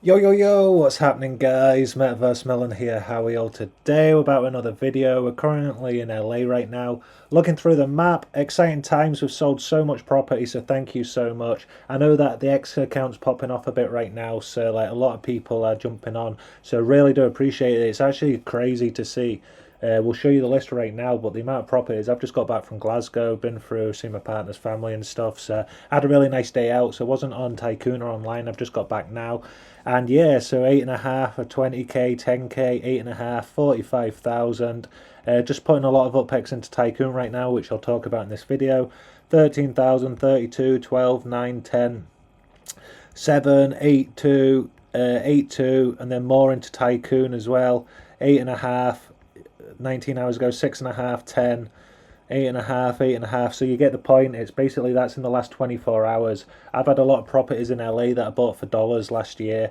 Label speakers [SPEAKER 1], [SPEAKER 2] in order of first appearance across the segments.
[SPEAKER 1] Yo yo yo, what's happening guys? METAVERSEMILLEN here, how are we all today? We're about another video. We're currently in LA right now, looking through the map. Exciting times, we've sold so much property, so thank you so much. I know that the X account's popping off a bit right now, so like a lot of people are jumping on, so really do appreciate it. It's actually crazy to see. We'll show you the list right now, but the amount of properties, I've just got back from Glasgow, been through, seen my partner's family and stuff, so I had a really nice day out, so I wasn't on Tycoon or online, I've just got back now. And yeah, so 8.5 or 20k, 10k, 8.5, 45,000. Just putting a lot of UPEX into Tycoon right now, which I'll talk about in this video. 13,000, 32, 12, 9, 10, 7, 8, 2, 8, 2, and then more into Tycoon as well. 8.5, 19 hours ago, 6.5, 10. 8.5, 8.5. So you get the point. It's basically that's in the last 24 hours. I've had a lot of properties in LA that I bought for dollars last year.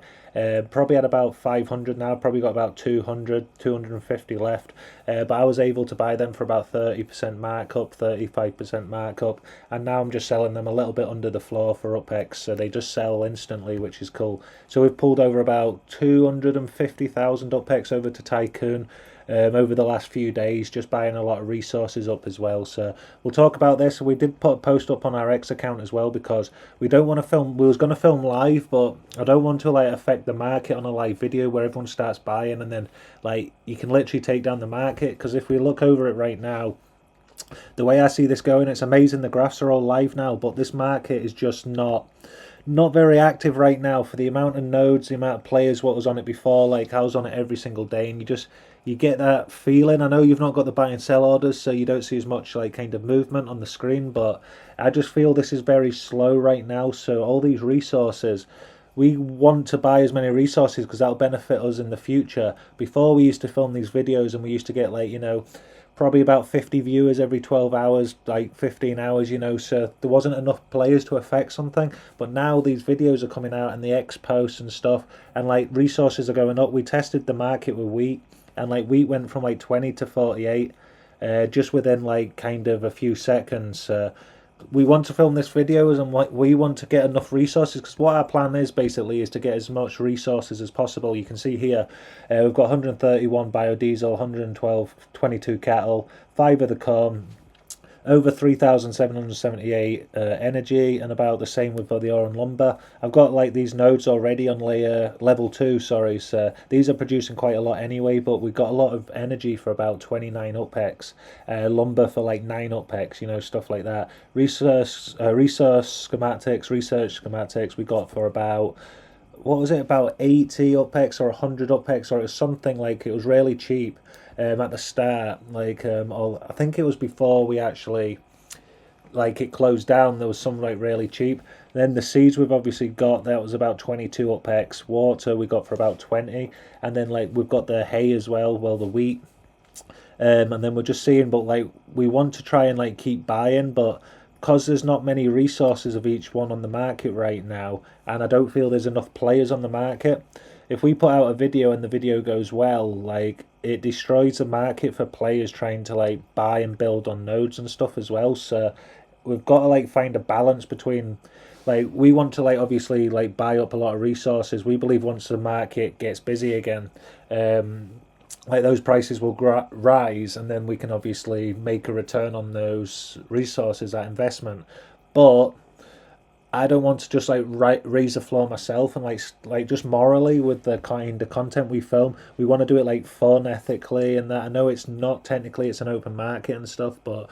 [SPEAKER 1] Probably had about 500 now. Probably got about 200, 250 left. But I was able to buy them for about 30% markup, 35% markup, and now I'm just selling them a little bit under the floor for UPEX. So they just sell instantly, which is cool. So we've pulled over about 250,000 UPEX over to Tycoon. Over the last few days, just buying a lot of resources up as well. So we'll talk about this. We did put a post up on our X account as well because we don't want to film. We was going to film live, but I don't want to like affect the market on a live video where everyone starts buying and then like you can literally take down the market. Because if we look over it right now, the way I see this going, it's amazing. The graphs are all live now, but this market is just not very active right now for the amount of nodes, the amount of players, what was on it before. Like I was on it every single day, and you get that feeling. I know you've not got the buy and sell orders, so you don't see as much like kind of movement on the screen, but I just feel this is very slow right now. So all these resources, we want to buy as many resources because that'll benefit us in the future. Before we used to film these videos and we used to get like, probably about 50 viewers every 12 hours, like 15 hours, so there wasn't enough players to affect something. But now these videos are coming out and the X posts and stuff, and like resources are going up. We tested the market with wheat, and like wheat went from like 20 to 48 just within like kind of a few seconds. We want to film this videos and we want to get enough resources because what our plan is basically is to get as much resources as possible. You can see here we've got 131 biodiesel, 112, 22 cattle, 5 of the corn, over 3,778 energy, and about the same with the ore and lumber. I've got like these nodes already on level 2, sorry, so these are producing quite a lot anyway, but we've got a lot of energy for about 29 UPEX, lumber for like 9 UPEX, stuff like that. Research schematics we got for about, what was it, about 80 UPEX or 100 UPEX, or it was something like, it was really cheap at the start. Like I think it was before we actually, like, it closed down, there was some like really cheap. Then the seeds we've obviously got, that was about 22 UPEX. Water we got for about 20, and then like we've got the hay as well, the wheat. And then we're just seeing, but like we want to try and like keep buying, but because there's not many resources of each one on the market right now, and I don't feel there's enough players on the market. If we put out a video and the video goes well, like it destroys the market for players trying to like buy and build on nodes and stuff as well. So we've got to like find a balance between, like, we want to like obviously like buy up a lot of resources. We believe once the market gets busy again, like those prices will rise, and then we can obviously make a return on those resources, that investment. But I don't want to just like raise the floor myself and like just morally with the kind of content we film. We want to do it like fun, ethically, and that. I know it's not technically, it's an open market and stuff, but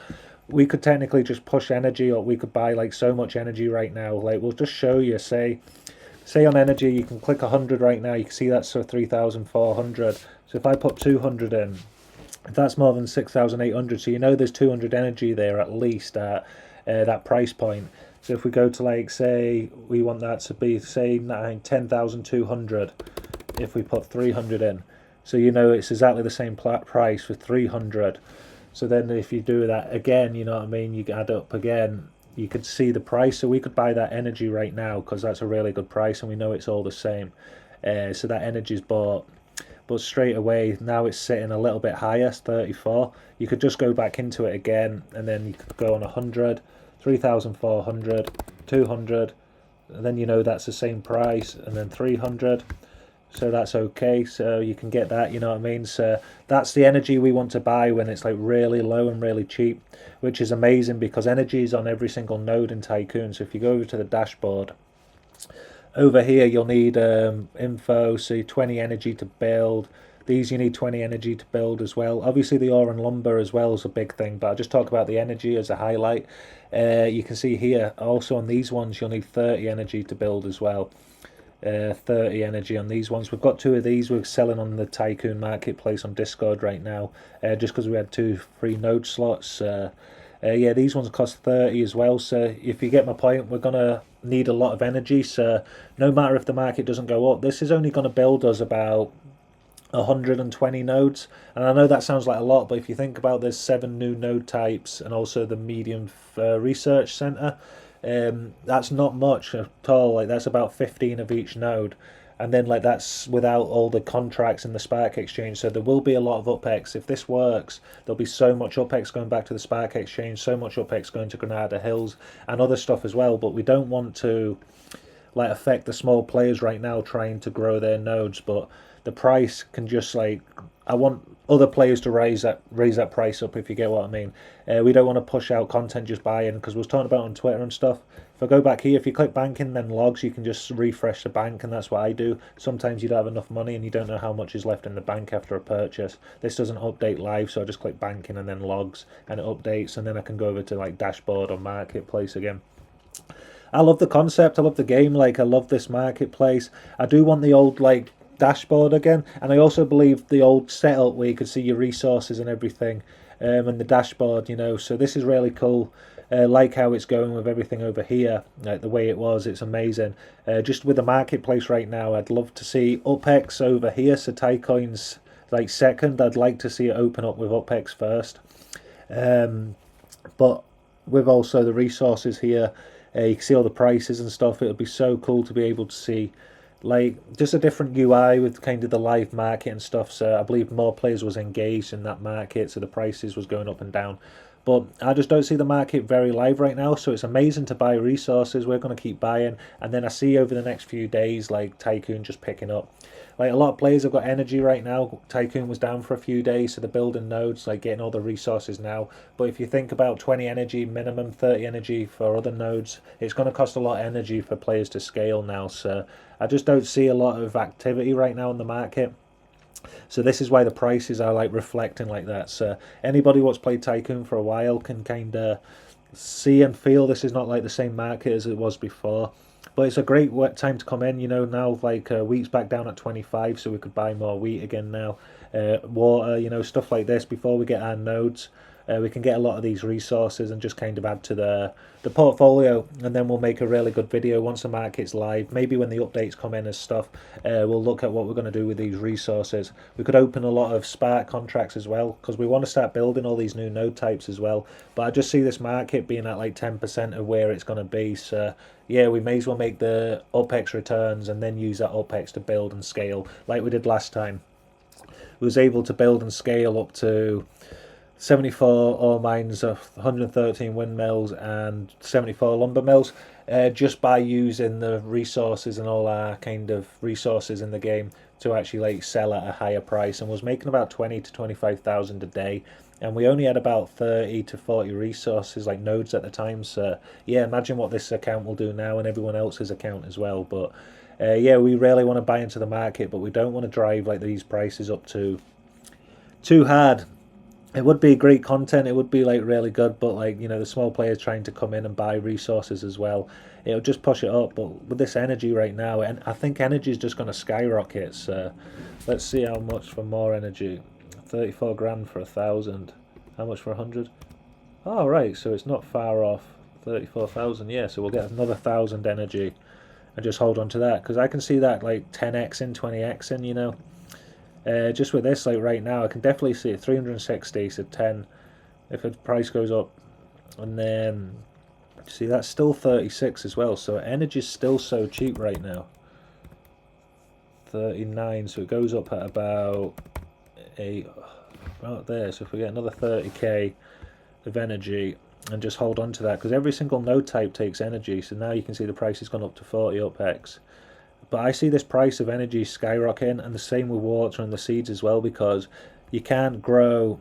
[SPEAKER 1] we could technically just push energy, or we could buy like so much energy right now. Like we'll just show you, say on energy, you can click 100 right now. You can see that's 3,400. So if I put 200 in, that's more than 6,800. So there's 200 energy there at least at that price point. So if we go to like, say, we want that to be, say, 10,200, if we put 300 in. So it's exactly the same price for 300. So then if you do that again, you know what I mean, you add up again, you could see the price. So we could buy that energy right now because that's a really good price and we know it's all the same. So that energy's bought. But straight away, now it's sitting a little bit higher, 34. You could just go back into it again, and then you could go on 100, 3,400, 200, and then that's the same price, and then 300, so that's okay. So you can get that, you know what I mean? So that's the energy we want to buy when it's like really low and really cheap, which is amazing because energy is on every single node in Tycoon. So if you go over to the dashboard, over here you'll need info, so 20 energy to build. These you need 20 energy to build as well. Obviously the ore and lumber as well is a big thing, but I'll just talk about the energy as a highlight. You can see here also on these ones you'll need 30 energy to build as well. 30 energy on these ones. We've got 2 of these we're selling on the Tycoon marketplace on Discord right now, just because we had 2 free node slots. Yeah, these ones cost 30 as well, so if you get my point, we're going to need a lot of energy, so no matter if the market doesn't go up, this is only going to build us about 120 nodes. And I know that sounds like a lot, but if you think about there's 7 new node types and also the medium research center, that's not much at all. Like that's about 15 of each node, and then like that's without all the contracts in the Spark Exchange. So there will be a lot of UPEX. If this works, there'll be so much UPEX going back to the Spark Exchange, so much UPEX going to Granada Hills and other stuff as well. But we don't want to like affect the small players right now trying to grow their nodes, but the price can just like, I want other players to raise that price up, if you get what I mean. We don't want to push out content just buying, because we was talking about on Twitter and stuff. If I go back here, if you click banking then logs, you can just refresh the bank, and that's what I do. Sometimes you don't have enough money and you don't know how much is left in the bank after a purchase. This doesn't update live, so I just click banking and then logs, and it updates, and then I can go over to like dashboard or marketplace again. I love the concept, I love the game, like I love this marketplace. I do want the old like dashboard again, and I also believe the old setup where you could see your resources and everything, and the dashboard, you know. So this is really cool. Like how it's going with everything over here, like the way it was, it's amazing. Just with the marketplace right now, I'd love to see UPEX over here, so Tycoon's like second. I'd like to see it open up with UPEX first, but with also the resources here, you can see all the prices and stuff. It would be so cool to be able to see like just a different UI with kind of the live market and stuff. So I believe more players was engaged in that market, so the prices was going up and down. But I just don't see the market very live right now, so it's amazing to buy resources. We're going to keep buying, and then I see over the next few days like Tycoon just picking up. Like a lot of players have got energy right now. Tycoon was down for a few days, so they're building nodes, like getting all the resources now. But if you think about 20 energy minimum, 30 energy for other nodes, it's going to cost a lot of energy for players to scale now. So I just don't see a lot of activity right now in the market. So this is why the prices are like reflecting like that. So anybody what's played Tycoon for a while can kind of see and feel this is not like the same market as it was before. But it's a great time to come in, you know. Now like wheat's back down at 25, so we could buy more wheat again now. Water, you know, stuff like this before we get our nodes. We can get a lot of these resources and just kind of add to the portfolio, and then we'll make a really good video once the market's live. Maybe when the updates come in as stuff, we'll look at what we're going to do with these resources. We could open a lot of Spark contracts as well, because we want to start building all these new node types as well. But I just see this market being at like 10% of where it's going to be. So yeah, we may as well make the UPEX returns and then use that UPEX to build and scale like we did last time. We was able to build and scale up to 74 ore mines, 113 windmills and 74 lumber mills, just by using the resources and all our kind of resources in the game to actually like sell at a higher price, and was making about 20 to 25,000 a day, and we only had about 30 to 40 resources like nodes at the time. So yeah, imagine what this account will do now, and everyone else's account as well. But yeah, we really want to buy into the market, but we don't want to drive like these prices up too hard. It would be great content, it would be like really good, but like, you know, the small players trying to come in and buy resources as well, it'll just push it up. But with this energy right now, and I think energy is just going to skyrocket. So let's see how much for more energy. 34 grand for 1,000. How much for 100? Oh right, so it's not far off. 34,000, yeah, so we'll get another 1,000 energy and just hold on to that, because I can see that like 10x in, 20x in, you know. Just with this, like right now, I can definitely see it 360, so 10 if the price goes up, and then see that's still 36 as well. So energy's still so cheap right now. 39, so it goes up at about about there. So if we get another 30k of energy and just hold on to that, because every single node type takes energy. So now you can see the price has gone up to 40 UPEX. But I see this price of energy skyrocketing, and the same with water and the seeds as well, because you can't grow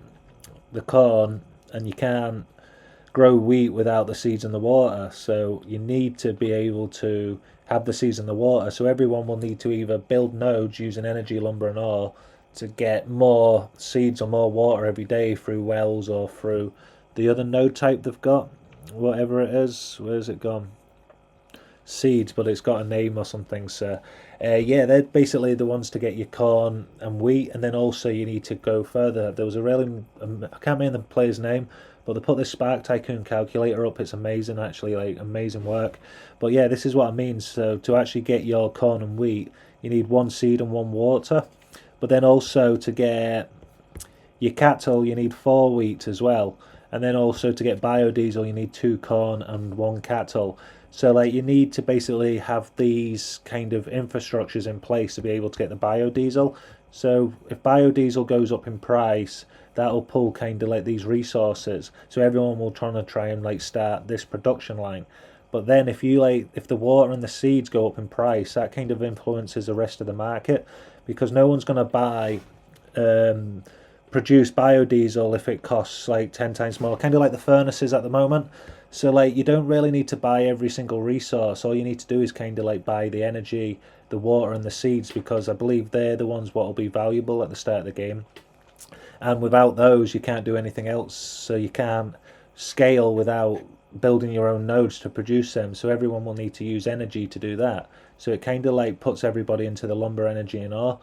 [SPEAKER 1] the corn and you can't grow wheat without the seeds and the water. So you need to be able to have the seeds and the water. So everyone will need to either build nodes using energy, lumber, and ore to get more seeds or more water every day through wells or through the other node type they've got, whatever it is. Where's it gone? Seeds, but it's got a name or something. So yeah, they're basically the ones to get your corn and wheat, and then also you need to go further. There was a really, I can't remember the player's name, but they put this Spark Tycoon calculator up. It's amazing, actually, like amazing work. But yeah, this is what I mean. So to actually get your corn and wheat, you need 1 seed and 1 water. But then also to get your cattle, you need 4 wheat as well. And then also to get biodiesel, you need 2 corn and 1 cattle. So like you need to basically have these kind of infrastructures in place to be able to get the biodiesel. So if biodiesel goes up in price, that'll pull kind of like these resources. So everyone will try and like start this production line. But then if the water and the seeds go up in price, that kind of influences the rest of the market, because no one's going to buy produce biodiesel if it costs like 10 times more, kind of like the furnaces at the moment. So like you don't really need to buy every single resource. All you need to do is kind of like buy the energy, the water, and the seeds, because I believe they're the ones what will be valuable at the start of the game. And without those, you can't do anything else. So you can't scale without building your own nodes to produce them. So everyone will need to use energy to do that. So it kind of like puts everybody into the lumber, energy, and ore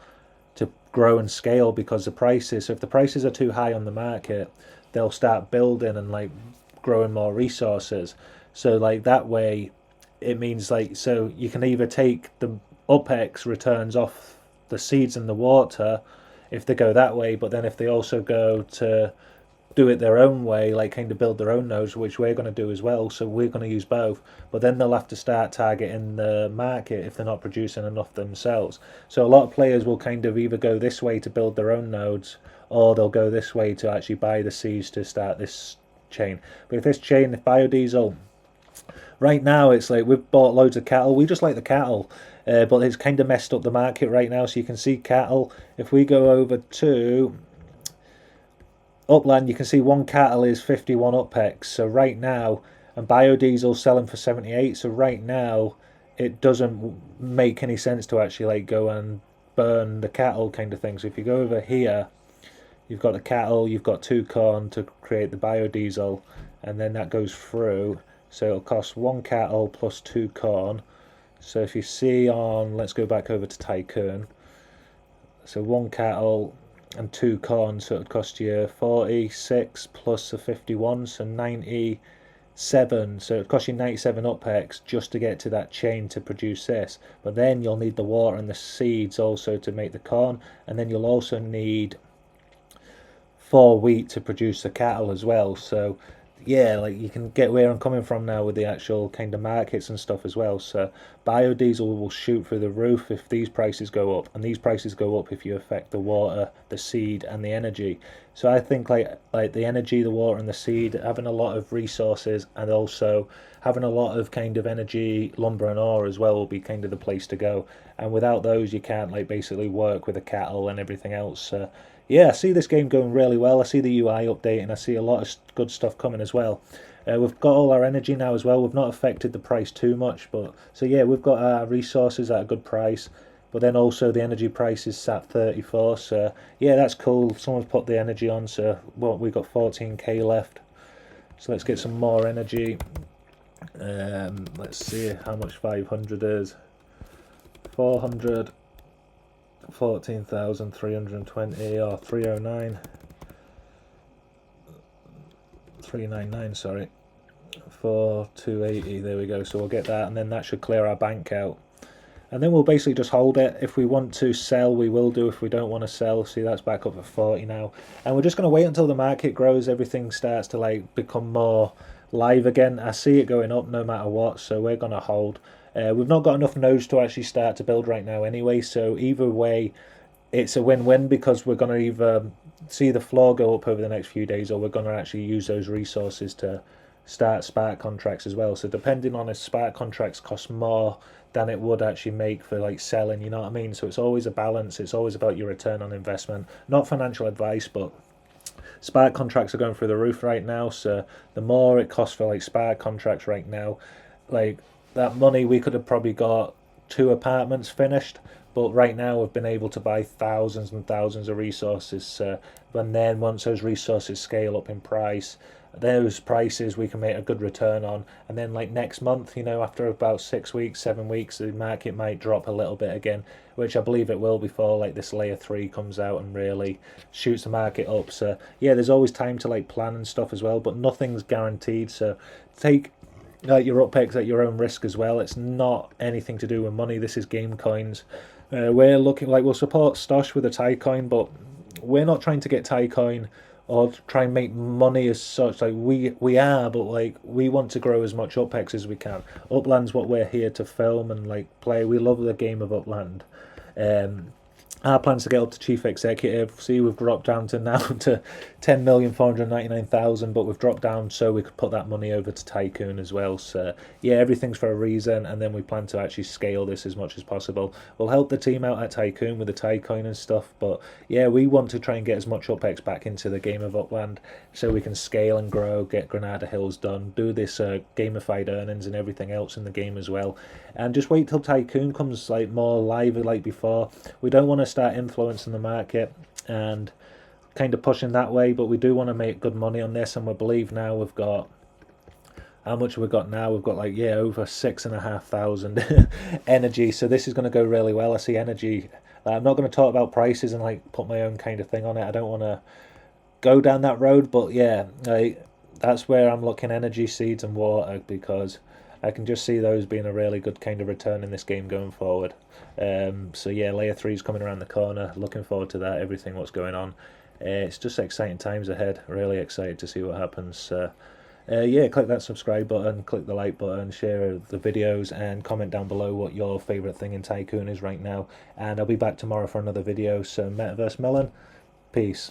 [SPEAKER 1] to grow and scale, because the prices, so if the prices are too high on the market, they'll start building and like growing more resources. So like that way it means like, so you can either take the UPEX returns off the seeds and the water if they go that way, but then if they also go to do it their own way, like kind of build their own nodes, which we're going to do as well, so we're going to use both, but then they'll have to start targeting the market if they're not producing enough themselves. So a lot of players will kind of either go this way to build their own nodes, or they'll go this way to actually buy the seeds to start this chain. But if this chain, if biodiesel, right now it's like we've bought loads of cattle, we just like the cattle, but it's kind of messed up the market right now. So you can see cattle, if we go over to Upland, you can see 1 cattle is 51 UPEX. So right now, and biodiesel selling for 78. So right now, it doesn't make any sense to actually like go and burn the cattle kind of thing. So if you go over here, you've got the cattle, you've got 2 corn to create the biodiesel, and then that goes through. So it'll cost 1 cattle plus 2 corn. So if you see on, let's go back over to Tycoon. So 1 cattle and 2 corn, so it would cost you 46 plus a 51, so 97. So it would cost you 97 UPEX just to get to that chain to produce this. But then you'll need the water and the seeds also to make the corn, and then you'll also need 4 wheat to produce the cattle as well. So yeah, like you can get where I'm coming from now with the actual kind of markets and stuff as well. So biodiesel will shoot through the roof if these prices go up, and these prices go up if you affect the water, the seed, and the energy. So I think like the energy, the water, and the seed, having a lot of resources, and also having a lot of kind of energy, lumber, and ore as well will be kind of the place to go. And without those, you can't like basically work with the cattle and everything else. Yeah, I see this game going really well. I see the UI updating. I see a lot of good stuff coming as well. We've got all our energy now as well. We've not affected the price too much, but so yeah, we've got our resources at a good price. But then also the energy price is at 34. So yeah, that's cool. Someone's put the energy on. So what, we've got 14k left. So let's get some more energy. Let's see how much 500 is. 400. 14,320 or 309, 399, sorry, 4280. There we go. So we'll get that, and then that should clear our bank out, and then we'll basically just hold it. If we want to sell, we will do. If we don't want to sell, see, that's back up at 40 now, and we're just going to wait until the market grows, everything starts to like become more live again. I see it going up no matter what, so we're going to hold. We've not got enough nodes to actually start to build right now anyway, so either way it's a win-win, because we're going to either see the floor go up over the next few days, or we're going to actually use those resources to start spark contracts as well. So depending on if spark contracts cost more than it would actually make for like selling, you know what I mean? So it's always a balance. It's always about your return on investment. Not financial advice, but spark contracts are going through the roof right now. So the more it costs for like spark contracts right now, like that money we could have probably got 2 apartments finished, but right now we've been able to buy thousands and thousands of resources, and then once those resources scale up in price, those prices we can make a good return on. And then like next month, you know, after about 6 weeks, 7 weeks, the market might drop a little bit again, which I believe it will before like this layer 3 comes out and really shoots the market up. So yeah, there's always time to like plan and stuff as well, but nothing's guaranteed. So take like your UPEX at your own risk as well. It's not anything to do with money. This is game coins. We're looking like we'll support Stosh with a Tycoon, but we're not trying to get Tycoon or try and make money as such. Like we are, but like we want to grow as much UPEX as we can. Upland's what we're here to film and like play. We love the game of Upland. Our plans to get up to chief executive. See, we've dropped down to now to 10,499,000, but we've dropped down so we could put that money over to Tycoon as well. So yeah, everything's for a reason, and then we plan to actually scale this as much as possible. We'll help the team out at Tycoon with the Tycoon and stuff, but yeah, we want to try and get as much UPEX back into the game of Upland so we can scale and grow, get Granada Hills done, do this gamified earnings and everything else in the game as well, and just wait till Tycoon comes like more live like before. We don't want to start influencing the market and kind of pushing that way, but we do want to make good money on this, and we believe now we've got, how much have we got now? We've got like, yeah, over 6,500 energy, so this is going to go really well. I see energy. I'm not going to talk about prices and like put my own kind of thing on it. I don't want to go down that road, but yeah, that's where I'm looking, energy, seeds and water, because I can just see those being a really good kind of return in this game going forward. So yeah, layer 3 is coming around the corner. Looking forward to that, everything what's going on. It's just exciting times ahead. Really excited to see what happens. Yeah, click that subscribe button, click the like button, share the videos, and comment down below what your favourite thing in Tycoon is right now. And I'll be back tomorrow for another video. So, Metaverse Melon, peace.